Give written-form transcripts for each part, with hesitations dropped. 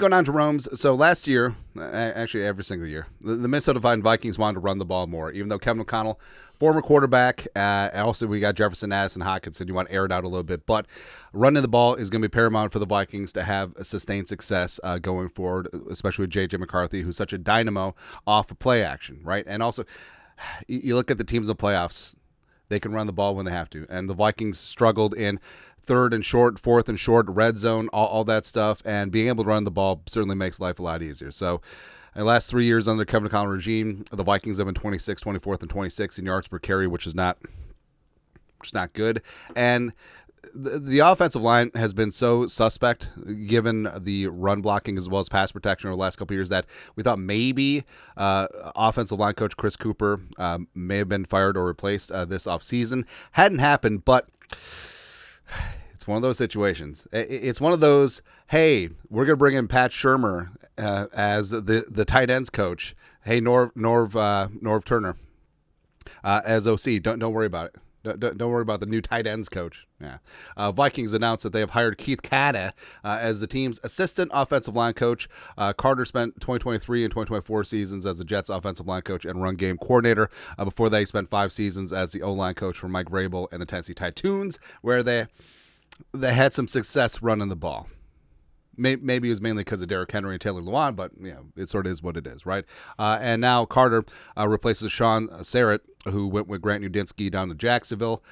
going on, Jerome's? So last year, actually every single year, the Minnesota Vikings wanted to run the ball more, even though Kevin O'Connell, former quarterback, and also we got Jefferson, Addison, Hockenson, you want to air it out a little bit, but running the ball is going to be paramount for the Vikings to have a sustained success going forward, especially with J.J. McCarthy, who's such a dynamo off of play action, right? And also, you look at the teams in the playoffs, they can run the ball when they have to, and the Vikings struggled in third and short, fourth and short, red zone, all that stuff, and being able to run the ball certainly makes life a lot easier. So in the last 3 years under Kevin O'Connell regime, the Vikings have been 26th, 24th, and 26th in yards per carry, which is not good. And the offensive line has been so suspect given the run blocking as well as pass protection over the last couple of years that we thought maybe offensive line coach Chris Cooper may have been fired or replaced this offseason. Hadn't happened, but it's one of those situations. It's one of those, hey, we're going to bring in Pat Shurmur as the tight ends coach. Hey, Norv Turner as OC. Don't worry about it. Don't worry about the new tight ends coach. Yeah. Vikings announced that they have hired Keith Katta as the team's assistant offensive line coach. Carter spent 2023 and 2024 seasons as the Jets offensive line coach and run game coordinator. Before that, he spent 5 seasons as the O-line coach for Mike Vrabel and the Tennessee Titans, where they had some success running the ball. Maybe it was mainly because of Derrick Henry and Taylor Lewan, but it sort of is what it is, right? And now Carter replaces Sean Sarrett, who went with Grant Udinski down to Jacksonville.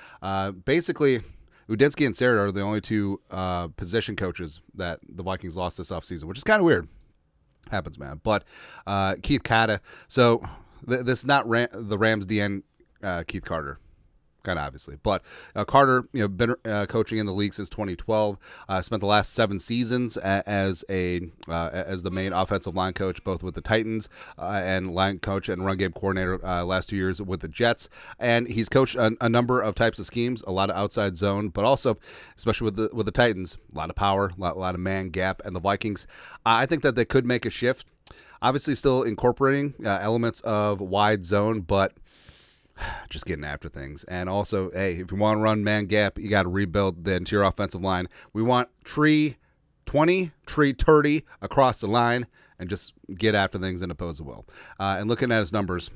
Basically, Udinski and Sarrett are the only two position coaches that the Vikings lost this offseason, which is kind of weird. Happens, man. But Keith Katta, so this is not the Rams DN Keith Carter. Kind of obviously, but Carter, been coaching in the league since 2012. Spent the last 7 seasons as the main offensive line coach, both with the Titans and line coach and run game coordinator last 2 years with the Jets. And he's coached a number of types of schemes, a lot of outside zone, but also, especially with the Titans, a lot of power, a lot of man gap, and the Vikings. I think that they could make a shift. Obviously, still incorporating elements of wide zone, but just getting after things. And also, hey, if you want to run man gap, you got to rebuild the interior offensive line. We want tree 20, tree 30 across the line and just get after things and oppose the will. And looking at his numbers,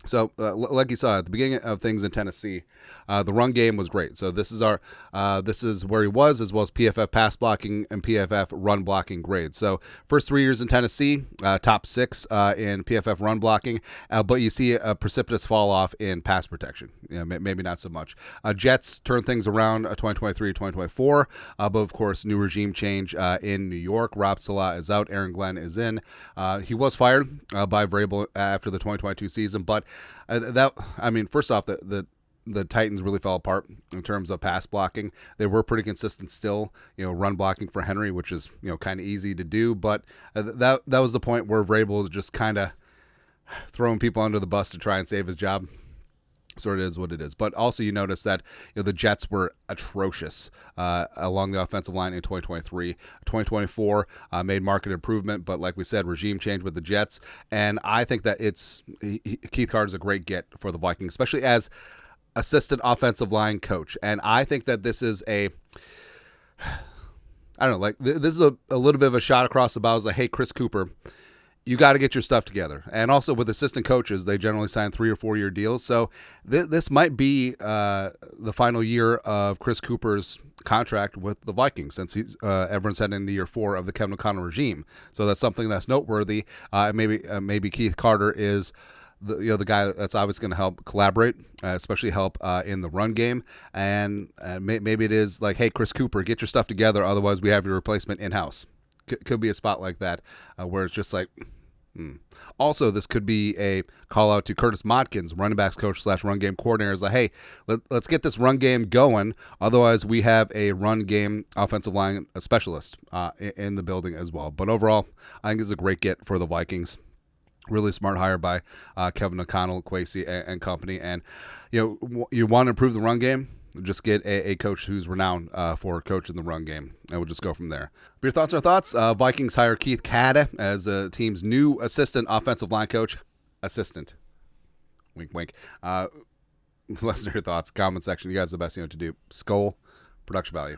so like you saw at the beginning of things in Tennessee, the run game was great. So this is where he was, as well as PFF pass blocking and PFF run blocking grades. So first 3 years in Tennessee, top 6 in PFF run blocking, but you see a precipitous fall off in pass protection. Maybe not so much. Jets turned things around 2023, 2024, but of course new regime change in New York. Rob Saleh is out. Aaron Glenn is in. He was fired by Vrabel after the 2022 season, but first off, the Titans really fell apart in terms of pass blocking. They were pretty consistent still, run blocking for Henry, which is, kind of easy to do. But that was the point where Vrabel was just kind of throwing people under the bus to try and save his job. Sort of is what it is. But also you notice that the Jets were atrocious along the offensive line in 2023. 2024 made market improvement, but like we said, regime change with the Jets. And I think that Keith Carter's a great get for the Vikings, especially as assistant offensive line coach. And I think that this is this is a little bit of a shot across the bow. It's like, hey, Chris Cooper, you got to get your stuff together. And also with assistant coaches, they generally sign 3 or 4 year deals. So this might be the final year of Chris Cooper's contract with the Vikings, since everyone's heading into year 4 of the Kevin O'Connell regime. So that's something that's noteworthy. Maybe Keith Carter is the guy that's obviously going to help collaborate, especially help in the run game. And maybe it is like, hey, Chris Cooper, get your stuff together. Otherwise, we have your replacement in-house. Could be a spot like that where it's just like, Also, this could be a call out to Curtis Modkins, running backs coach / run game coordinator. Is like, hey, let's get this run game going. Otherwise, we have a run game offensive line specialist in the building as well. But overall, I think it's a great get for the Vikings. Really smart hire by Kevin O'Connell, Kwesi, and company. And you want to improve the run game, just get a coach who's renowned for coaching the run game, and we'll just go from there. But your thoughts are thoughts. Vikings hire Keith Katta as the team's new assistant offensive line coach. Assistant. Wink, wink. Listen to your thoughts. Comment section. You guys are the best to do. Skull. Production value.